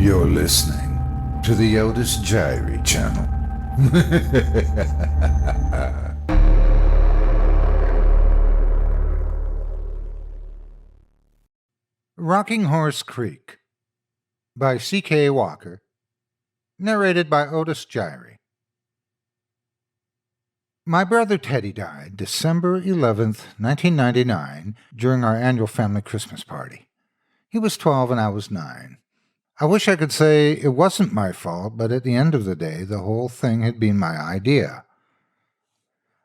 You're listening to the Otis Jiry channel. Rocking Horse Creek by C.K. Walker. Narrated by Otis Jiry. My brother Teddy died December 11th, 1999, during our annual family Christmas party. He was 12 and I was 9. I wish I could say it wasn't my fault, but at the end of the day, the whole thing had been my idea.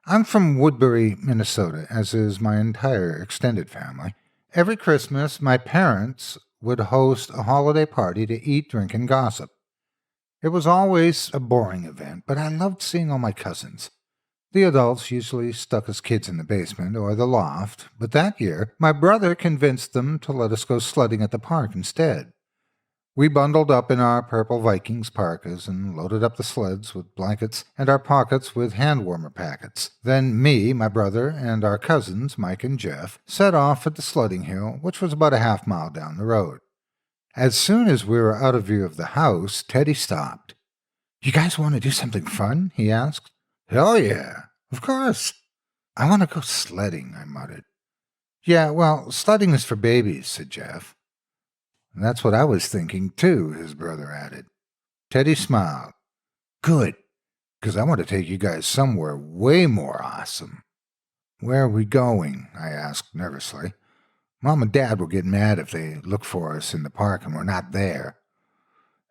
I'm from Woodbury, Minnesota, as is my entire extended family. Every Christmas, my parents would host a holiday party to eat, drink, and gossip. It was always a boring event, but I loved seeing all my cousins. The adults usually stuck us kids in the basement or the loft, but that year, my brother convinced them to let us go sledding at the park instead. We bundled up in our purple Vikings parkas and loaded up the sleds with blankets and our pockets with hand warmer packets. Then me, my brother, and our cousins, Mike and Jeff, set off at the sledding hill, which was about a half-mile down the road. As soon as we were out of view of the house, Teddy stopped. "You guys want to do something fun?" he asked. "Hell yeah, of course." "I want to go sledding," I muttered. "Yeah, well, sledding is for babies," said Jeff. "That's what I was thinking, too," his brother added. Teddy smiled. "Good, because I want to take you guys somewhere way more awesome." "Where are we going?" I asked nervously. "Mom and Dad will get mad if they look for us in the park and we're not there."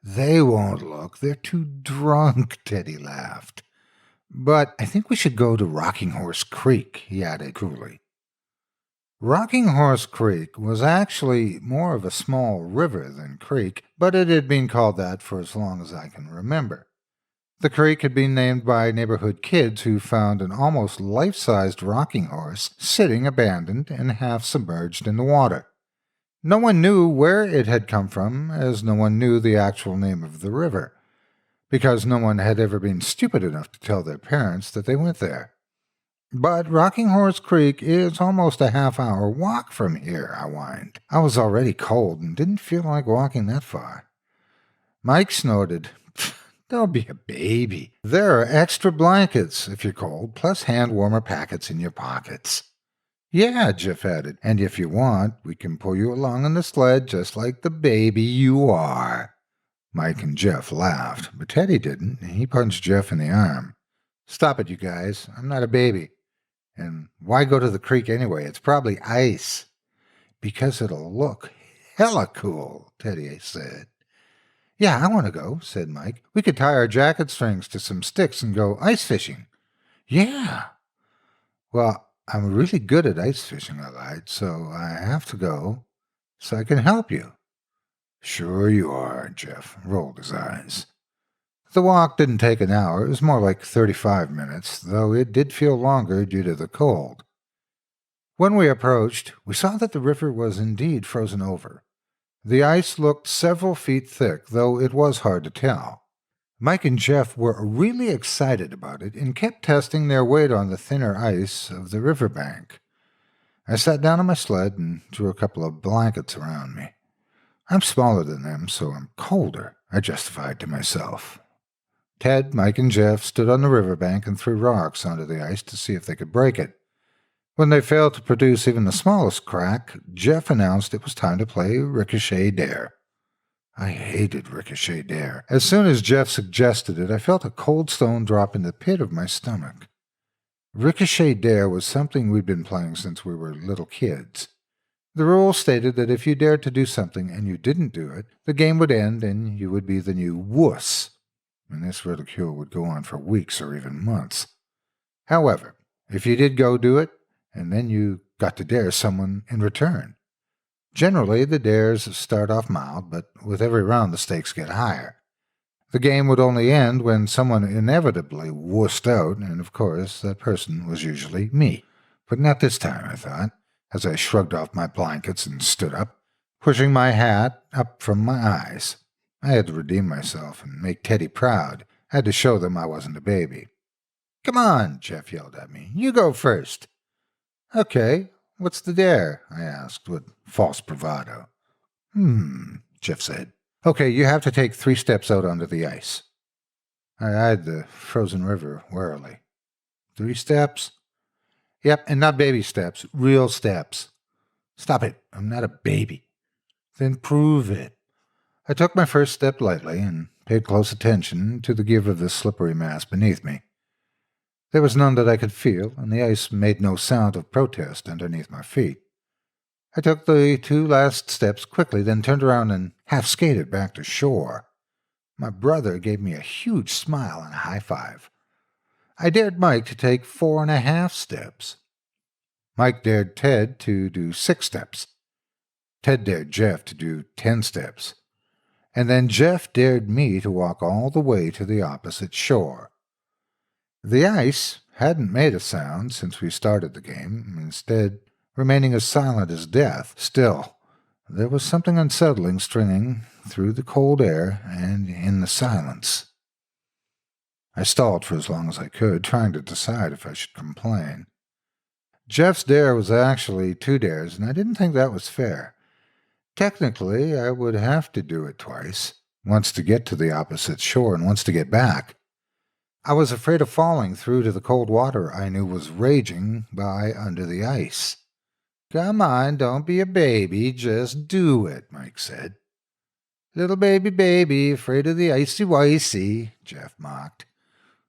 "They won't look. They're too drunk," Teddy laughed. "But I think we should go to Rocking Horse Creek," he added cruelly. Rocking Horse Creek was actually more of a small river than creek, but it had been called that for as long as I can remember. The creek had been named by neighborhood kids who found an almost life-sized rocking horse sitting abandoned and half submerged in the water. No one knew where it had come from, as no one knew the actual name of the river, because no one had ever been stupid enough to tell their parents that they went there. "But Rocking Horse Creek is almost a half-hour walk from here," I whined. I was already cold and didn't feel like walking that far. Mike snorted. "Don't be a baby. There are extra blankets if you're cold, plus hand warmer packets in your pockets." "Yeah," Jeff added, "and if you want, we can pull you along on the sled just like the baby you are." Mike and Jeff laughed, but Teddy didn't, and he punched Jeff in the arm. "Stop it, you guys. I'm not a baby. And why go to the creek anyway? It's probably ice." "Because it'll look hella cool," Teddy said. "Yeah, I want to go," said Mike. "We could tie our jacket strings to some sticks and go ice fishing." "Yeah." "Well, I'm really good at ice fishing," I lied, "so I have to go so I can help you." "Sure you are," Jeff rolled his eyes. The walk didn't take an hour. It was more like 35 minutes, though it did feel longer due to the cold. When we approached, we saw that the river was indeed frozen over. The ice looked several feet thick, though it was hard to tell. Mike and Jeff were really excited about it and kept testing their weight on the thinner ice of the riverbank. I sat down on my sled and drew a couple of blankets around me. "I'm smaller than them, so I'm colder," I justified to myself. Ted, Mike, and Jeff stood on the riverbank and threw rocks onto the ice to see if they could break it. When they failed to produce even the smallest crack, Jeff announced it was time to play Ricochet Dare. I hated Ricochet Dare. As soon as Jeff suggested it, I felt a cold stone drop in the pit of my stomach. Ricochet Dare was something we'd been playing since we were little kids. The rule stated that if you dared to do something and you didn't do it, the game would end and you would be the new wuss. And this ridicule would go on for weeks or even months. However, if you did go do it, and then you got to dare someone in return. Generally, the dares start off mild, but with every round the stakes get higher. The game would only end when someone inevitably wussed out, and of course, that person was usually me. But not this time, I thought, as I shrugged off my blankets and stood up, pushing my hat up from my eyes. I had to redeem myself and make Teddy proud. I had to show them I wasn't a baby. "Come on," Jeff yelled at me. "You go first." "Okay, what's the dare?" I asked with false bravado. Jeff said. Okay, you have to take 3 steps out onto the ice. I eyed the frozen river warily. 3 steps? Yep, and not baby steps, real steps. Stop it, I'm not a baby. Then prove it. I took my first step lightly and paid close attention to the give of the slippery mass beneath me. There was none that I could feel, and the ice made no sound of protest underneath my feet. I took the 2 last steps quickly, then turned around and half-skated back to shore. My brother gave me a huge smile and a high five. I dared Mike to take 4.5 steps. Mike dared Ted to do 6 steps. Ted dared Jeff to do 10 steps. And then Jeff dared me to walk all the way to the opposite shore. The ice hadn't made a sound since we started the game, instead remaining as silent as death. Still, there was something unsettling stringing through the cold air and in the silence. I stalled for as long as I could, trying to decide if I should complain. Jeff's dare was actually 2 dares, and I didn't think that was fair. Technically, I would have to do it twice, once to get to the opposite shore and once to get back. I was afraid of falling through to the cold water I knew was raging by under the ice. "Come on, don't be a baby, just do it," Mike said. "Little baby, afraid of the icy-wicey," Jeff mocked.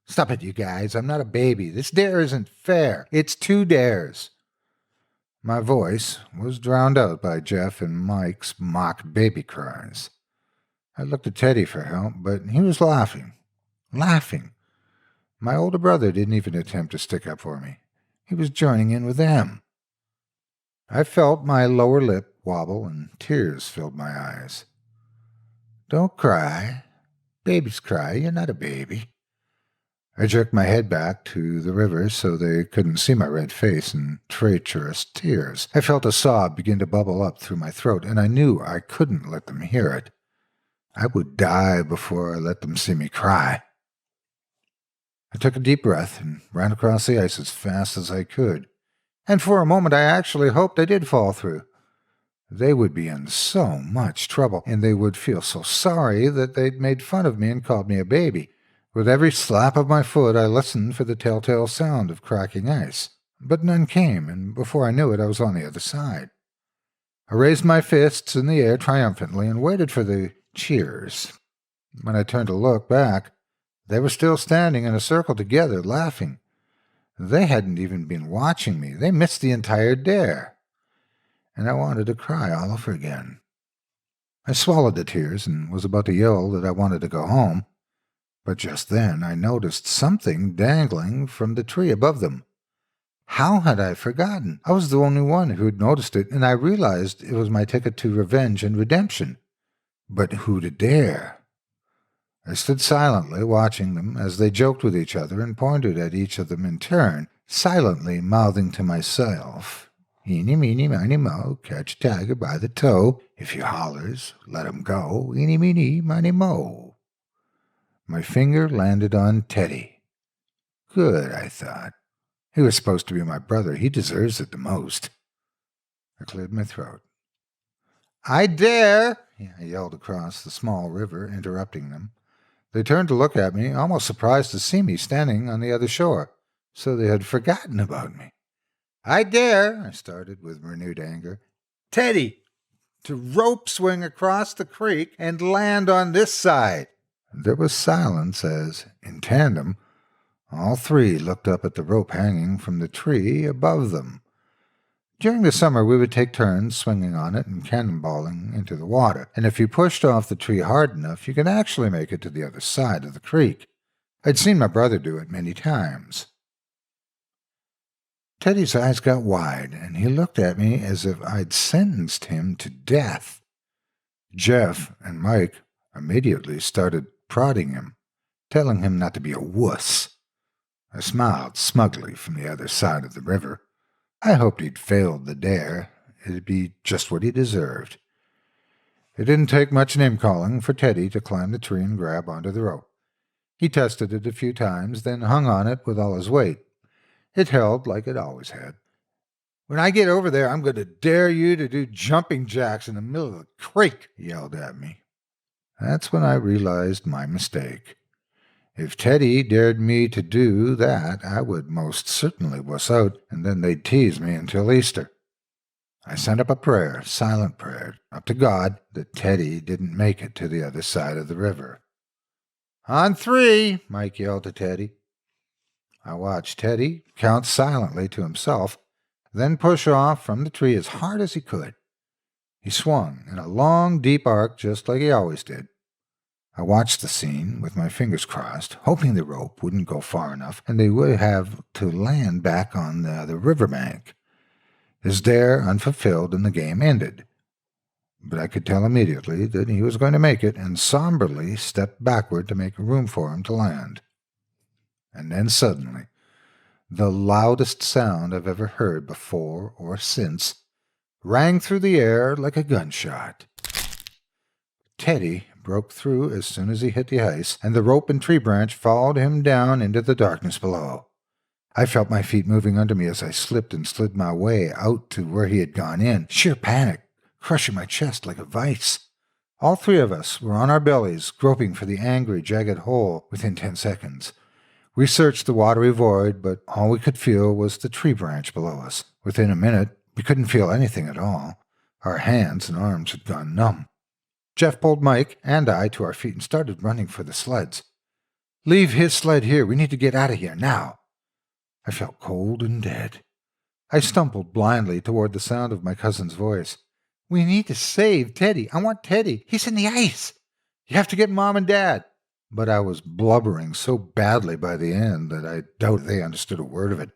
"Stop it, you guys, I'm not a baby. This dare isn't fair. It's 2 dares. My voice was drowned out by Jeff and Mike's mock baby cries. I looked at Teddy for help, but he was laughing. Laughing. My older brother didn't even attempt to stick up for me. He was joining in with them. I felt my lower lip wobble and tears filled my eyes. "Don't cry. Babies cry. You're not a baby." I jerked my head back to the river so they couldn't see my red face and treacherous tears. I felt a sob begin to bubble up through my throat, and I knew I couldn't let them hear it. I would die before I let them see me cry. I took a deep breath and ran across the ice as fast as I could. And for a moment I actually hoped I did fall through. They would be in so much trouble, and they would feel so sorry that they'd made fun of me and called me a baby. With every slap of my foot, I listened for the telltale sound of cracking ice. But none came, and before I knew it, I was on the other side. I raised my fists in the air triumphantly and waited for the cheers. When I turned to look back, they were still standing in a circle together, laughing. They hadn't even been watching me. They missed the entire dare. And I wanted to cry all over again. I swallowed the tears and was about to yell that I wanted to go home. But just then I noticed something dangling from the tree above them. How had I forgotten? I was the only one who had noticed it, and I realized it was my ticket to revenge and redemption. But who to dare? I stood silently watching them as they joked with each other and pointed at each of them in turn, silently mouthing to myself, "Eeny, meeny, miny, mo, catch a tiger by the toe. If he hollers, let him go. Eeny, meeny, miny, mo." My finger landed on Teddy. Good, I thought. He was supposed to be my brother. He deserves it the most. I cleared my throat. "I dare!" I yelled across the small river, interrupting them. They turned to look at me, almost surprised to see me standing on the other shore. So they had forgotten about me. "I dare," I started with renewed anger, "Teddy, to rope swing across the creek and land on this side." There was silence as, in tandem, all 3 looked up at the rope hanging from the tree above them. During the summer, we would take turns swinging on it and cannonballing into the water, and if you pushed off the tree hard enough, you could actually make it to the other side of the creek. I'd seen my brother do it many times. Teddy's eyes got wide, and he looked at me as if I'd sentenced him to death. Jeff and Mike immediately started prodding him, telling him not to be a wuss. I smiled smugly from the other side of the river. I hoped he'd failed the dare. It'd be just what he deserved. It didn't take much name-calling for Teddy to climb the tree and grab onto the rope. He tested it a few times, then hung on it with all his weight. It held like it always had. "When I get over there, I'm going to dare you to do jumping jacks in the middle of the creek," he yelled at me. That's when I realized my mistake. If Teddy dared me to do that, I would most certainly wuss out, and then they'd tease me until Easter. I sent up a prayer, silent prayer, up to God that Teddy didn't make it to the other side of the river. "On 3, Mike yelled to Teddy. I watched Teddy count silently to himself, then push off from the tree as hard as he could. He swung in a long, deep arc just like he always did. I watched the scene with my fingers crossed, hoping the rope wouldn't go far enough and they would have to land back on the other riverbank. His dare unfulfilled and the game ended. But I could tell immediately that he was going to make it and somberly stepped backward to make room for him to land. And then suddenly, the loudest sound I've ever heard before or since rang through the air like a gunshot. Teddy broke through as soon as he hit the ice, and the rope and tree branch followed him down into the darkness below. I felt my feet moving under me as I slipped and slid my way out to where he had gone in, sheer panic crushing my chest like a vice. All 3 of us were on our bellies, groping for the angry, jagged hole within 10 seconds. We searched the watery void, but all we could feel was the tree branch below us. Within a minute, we couldn't feel anything at all. Our hands and arms had gone numb. Jeff pulled Mike and I to our feet and started running for the sleds. "Leave his sled here. We need to get out of here now." I felt cold and dead. I stumbled blindly toward the sound of my cousin's voice. "We need to save Teddy. I want Teddy. He's in the ice. You have to get Mom and Dad." But I was blubbering so badly by the end that I doubt they understood a word of it.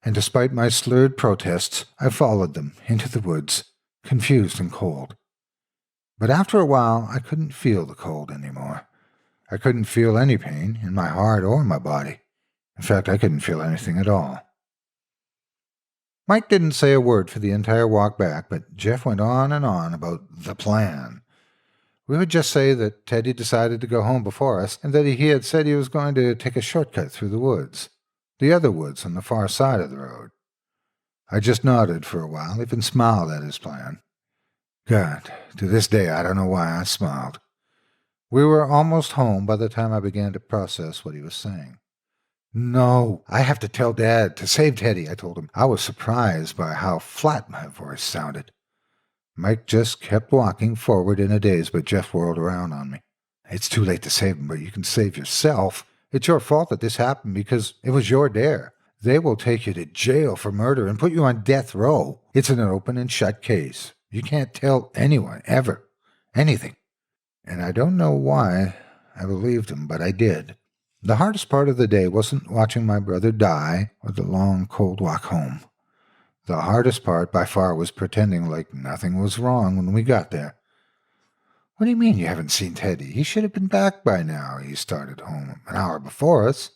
And despite my slurred protests, I followed them into the woods, confused and cold. But after a while, I couldn't feel the cold anymore. I couldn't feel any pain in my heart or my body. In fact, I couldn't feel anything at all. Mike didn't say a word for the entire walk back, but Jeff went on and on about the plan. We would just say that Teddy decided to go home before us, and that he had said he was going to take a shortcut through the woods, the other woods on the far side of the road. I just nodded for a while, even smiled at his plan. God, to this day I don't know why I smiled. We were almost home by the time I began to process what he was saying. "No, I have to tell Dad to save Teddy," I told him. I was surprised by how flat my voice sounded. Mike just kept walking forward in a daze, but Jeff whirled around on me. "It's too late to save him, but you can save yourself. It's your fault that this happened because it was your dare. They will take you to jail for murder and put you on death row. It's an open and shut case. You can't tell anyone, ever, anything." And I don't know why I believed him, but I did. The hardest part of the day wasn't watching my brother die or the long, cold walk home. The hardest part, by far, was pretending like nothing was wrong when we got there. "What do you mean you haven't seen Teddy? He should have been back by now. He started home an hour before us."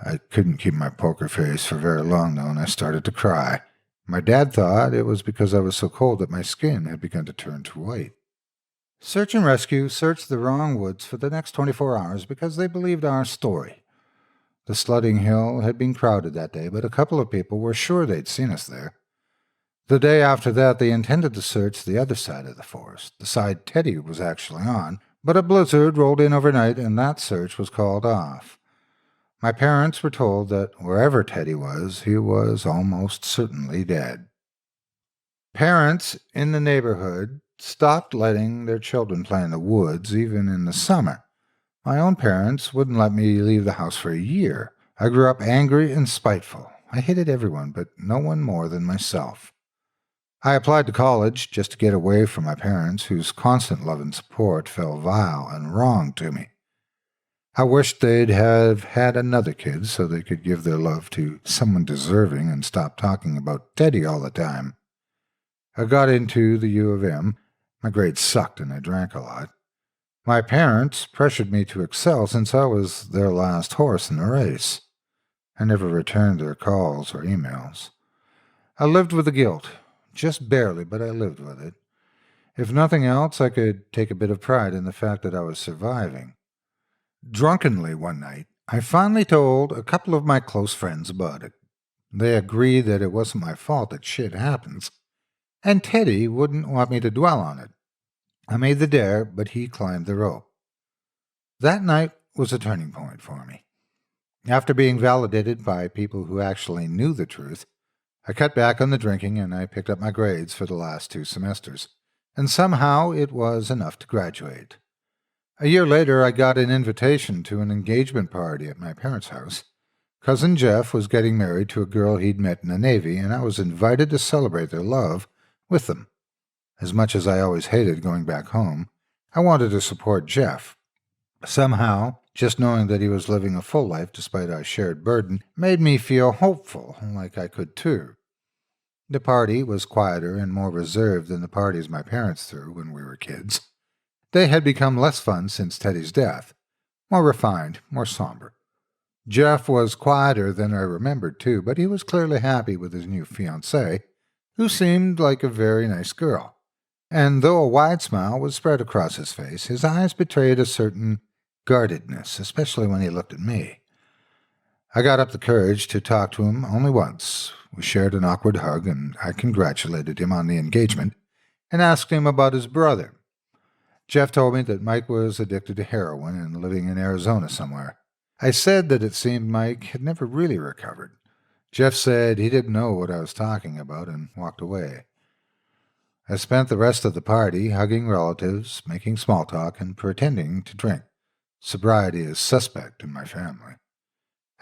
I couldn't keep my poker face for very long, though, and I started to cry. My dad thought it was because I was so cold that my skin had begun to turn to white. Search and Rescue searched the wrong woods for the next 24 hours because they believed our story. The sledding hill had been crowded that day, but a couple of people were sure they'd seen us there. The day after that, they intended to search the other side of the forest, the side Teddy was actually on, but a blizzard rolled in overnight and that search was called off. My parents were told that wherever Teddy was, he was almost certainly dead. Parents in the neighborhood stopped letting their children play in the woods, even in the summer. My own parents wouldn't let me leave the house for a year. I grew up angry and spiteful. I hated everyone, but no one more than myself. I applied to college just to get away from my parents, whose constant love and support felt vile and wrong to me. I wished they'd have had another kid so they could give their love to someone deserving and stop talking about Teddy all the time. I got into the U of M. My grades sucked and I drank a lot. My parents pressured me to excel since I was their last horse in the race. I never returned their calls or emails. I lived with the guilt, just barely, but I lived with it. If nothing else, I could take a bit of pride in the fact that I was surviving. Drunkenly one night, I finally told a couple of my close friends about it. They agreed that it wasn't my fault that shit happens, and Teddy wouldn't want me to dwell on it. I made the dare, but he climbed the rope. That night was a turning point for me. After being validated by people who actually knew the truth, I cut back on the drinking and I picked up my grades for the last 2 semesters. And somehow it was enough to graduate. A year later, I got an invitation to an engagement party at my parents' house. Cousin Jeff was getting married to a girl he'd met in the Navy, and I was invited to celebrate their love with them. As much as I always hated going back home, I wanted to support Jeff. Somehow, just knowing that he was living a full life despite our shared burden made me feel hopeful, like I could too. The party was quieter and more reserved than the parties my parents threw when we were kids. They had become less fun since Teddy's death, more refined, more somber. Jeff was quieter than I remembered too, but he was clearly happy with his new fiancée, who seemed like a very nice girl. And though a wide smile was spread across his face, his eyes betrayed a certain guardedness, especially when he looked at me. I got up the courage to talk to him only once. We shared an awkward hug, and I congratulated him on the engagement and asked him about his brother. Jeff told me that Mike was addicted to heroin and living in Arizona somewhere. I said that it seemed Mike had never really recovered. Jeff said he didn't know what I was talking about and walked away. I spent the rest of the party hugging relatives, making small talk, and pretending to drink. Sobriety is suspect in my family.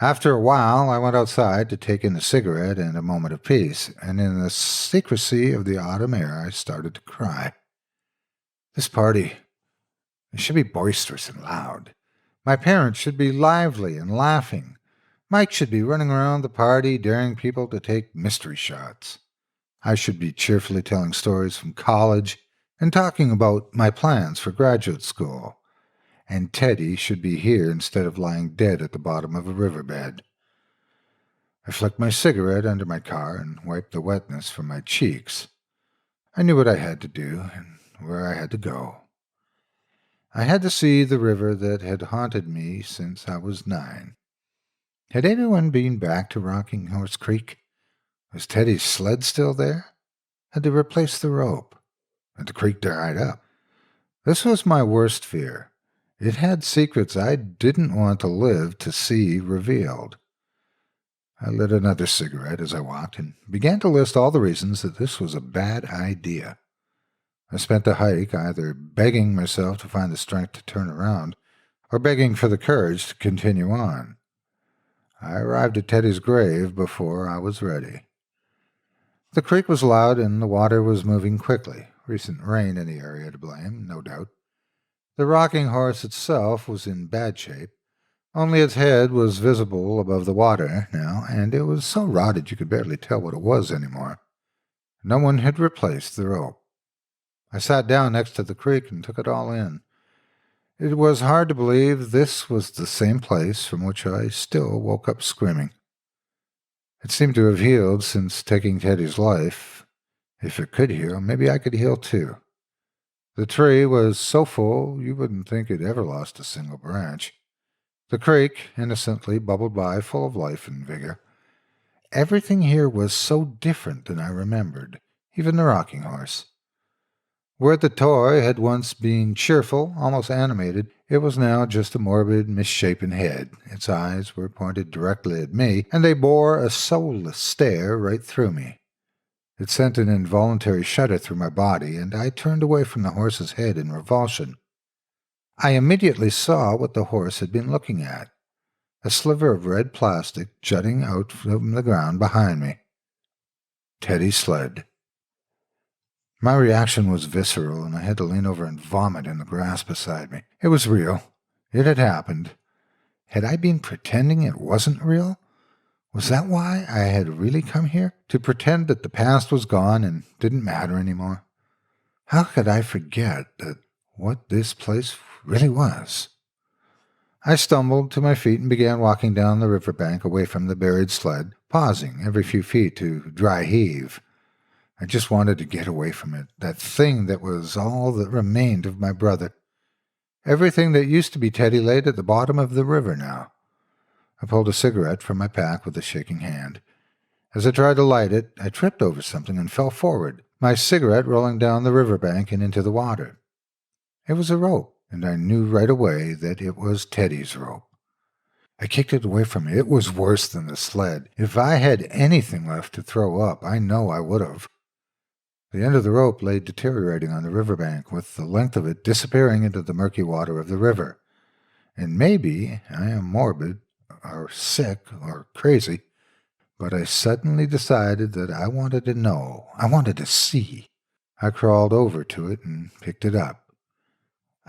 After a while, I went outside to take in a cigarette and a moment of peace, and in the secrecy of the autumn air, I started to cry. This party should be boisterous and loud. My parents should be lively and laughing. Mike should be running around the party, daring people to take mystery shots. I should be cheerfully telling stories from college and talking about my plans for graduate school. And Teddy should be here instead of lying dead at the bottom of a riverbed. I flicked my cigarette under my car and wiped the wetness from my cheeks. I knew what I had to do and where I had to go. I had to see the river that had haunted me since I was 9. Had anyone been back to Rocking Horse Creek? Was Teddy's sled still there? Had they replaced the rope? Had the creek dried up? This was my worst fear. It had secrets I didn't want to live to see revealed. I lit another cigarette as I walked and began to list all the reasons that this was a bad idea. I spent the hike either begging myself to find the strength to turn around or begging for the courage to continue on. I arrived at Teddy's grave before I was ready. The creek was loud and the water was moving quickly. Recent rain in the area to blame, no doubt. The rocking horse itself was in bad shape. Only its head was visible above the water now, and it was so rotted you could barely tell what it was anymore. No one had replaced the rope. I sat down next to the creek and took it all in. It was hard to believe this was the same place from which I still woke up screaming. It seemed to have healed since taking Teddy's life. If it could heal, maybe I could heal too. The tree was so full you wouldn't think it ever lost a single branch. The creek innocently bubbled by, full of life and vigor. Everything here was so different than I remembered, even the rocking horse. Where the toy had once been cheerful, almost animated, it was now just a morbid, misshapen head. Its eyes were pointed directly at me, and they bore a soulless stare right through me. It sent an involuntary shudder through my body, and I turned away from the horse's head in revulsion. I immediately saw what the horse had been looking at, a sliver of red plastic jutting out from the ground behind me. Teddy's sled. My reaction was visceral, and I had to lean over and vomit in the grass beside me. It was real. It had happened. Had I been pretending it wasn't real? Was that why I had really come here? To pretend that the past was gone and didn't matter anymore? How could I forget that what this place really was? I stumbled to my feet and began walking down the riverbank away from the buried sled, pausing every few feet to dry heave. I just wanted to get away from it, that thing that was all that remained of my brother. Everything that used to be Teddy laid at the bottom of the river now. I pulled a cigarette from my pack with a shaking hand. As I tried to light it, I tripped over something and fell forward, my cigarette rolling down the riverbank and into the water. It was a rope, and I knew right away that it was Teddy's rope. I kicked it away from me. It was worse than the sled. If I had anything left to throw up, I know I would have. The end of the rope lay deteriorating on the riverbank, with the length of it disappearing into the murky water of the river. And maybe I am morbid, or sick, or crazy, but I suddenly decided that I wanted to know. I wanted to see. I crawled over to it and picked it up.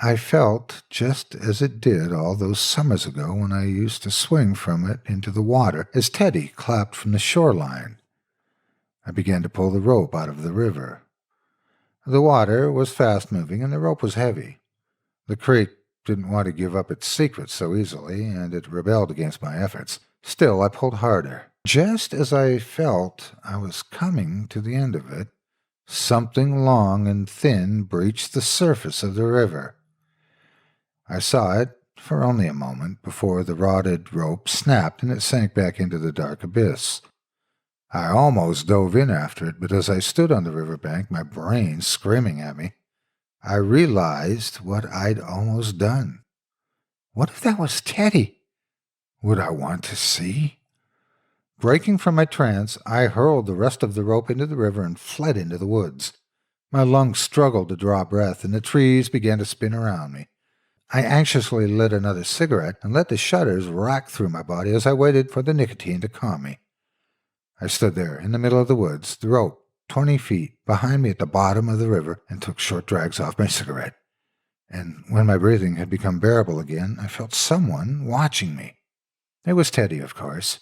I felt just as it did all those summers ago when I used to swing from it into the water as Teddy clapped from the shoreline. I began to pull the rope out of the river. The water was fast-moving and the rope was heavy. The creek didn't want to give up its secrets so easily, and it rebelled against my efforts. Still, I pulled harder. Just as I felt I was coming to the end of it, something long and thin breached the surface of the river. I saw it for only a moment before the rotted rope snapped and it sank back into the dark abyss. I almost dove in after it, but as I stood on the riverbank, my brain screaming at me, I realized what I'd almost done. What if that was Teddy? Would I want to see? Breaking from my trance, I hurled the rest of the rope into the river and fled into the woods. My lungs struggled to draw breath, and the trees began to spin around me. I anxiously lit another cigarette and let the shudders rack through my body as I waited for the nicotine to calm me. I stood there in the middle of the woods, the rope 20 feet behind me at the bottom of the river, and took short drags off my cigarette. And when my breathing had become bearable again, I felt someone watching me. It was Teddy, of course.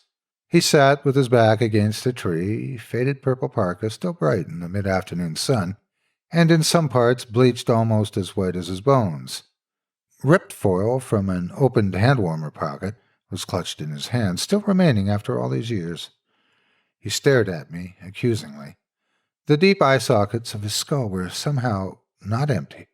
He sat with his back against a tree, faded purple parka still bright in the mid-afternoon sun, and in some parts bleached almost as white as his bones. Ripped foil from an opened hand-warmer pocket was clutched in his hand, still remaining after all these years. He stared at me accusingly. The deep eye sockets of his skull were somehow not empty.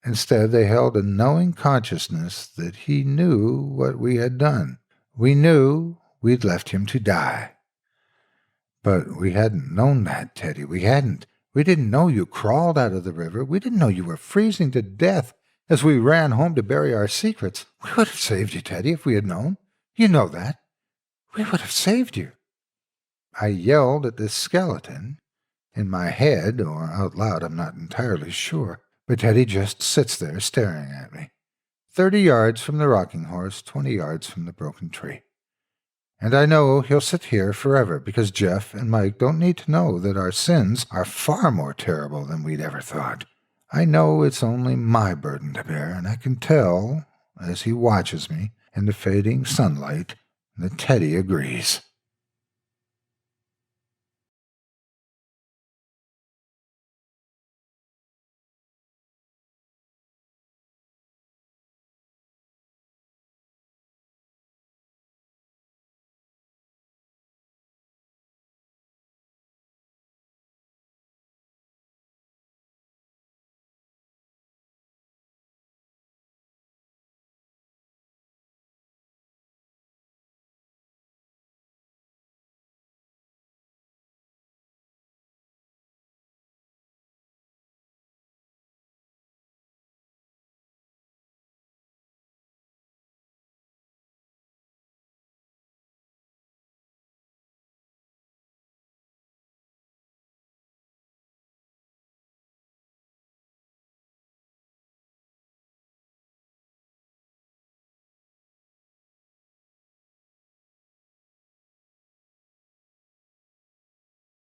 Instead, they held a knowing consciousness that he knew what we had done. We knew we'd left him to die. But we hadn't known that, Teddy. We hadn't. We didn't know you crawled out of the river. We didn't know you were freezing to death as we ran home to bury our secrets. We would have saved you, Teddy, if we had known. You know that. We would have saved you. I yelled at this skeleton, in my head or out loud, I'm not entirely sure, but Teddy just sits there staring at me. 30 yards from the rocking horse, 20 yards from the broken tree. And I know he'll sit here forever because Jeff and Mike don't need to know that our sins are far more terrible than we'd ever thought. I know it's only my burden to bear, and I can tell, as he watches me in the fading sunlight, that Teddy agrees.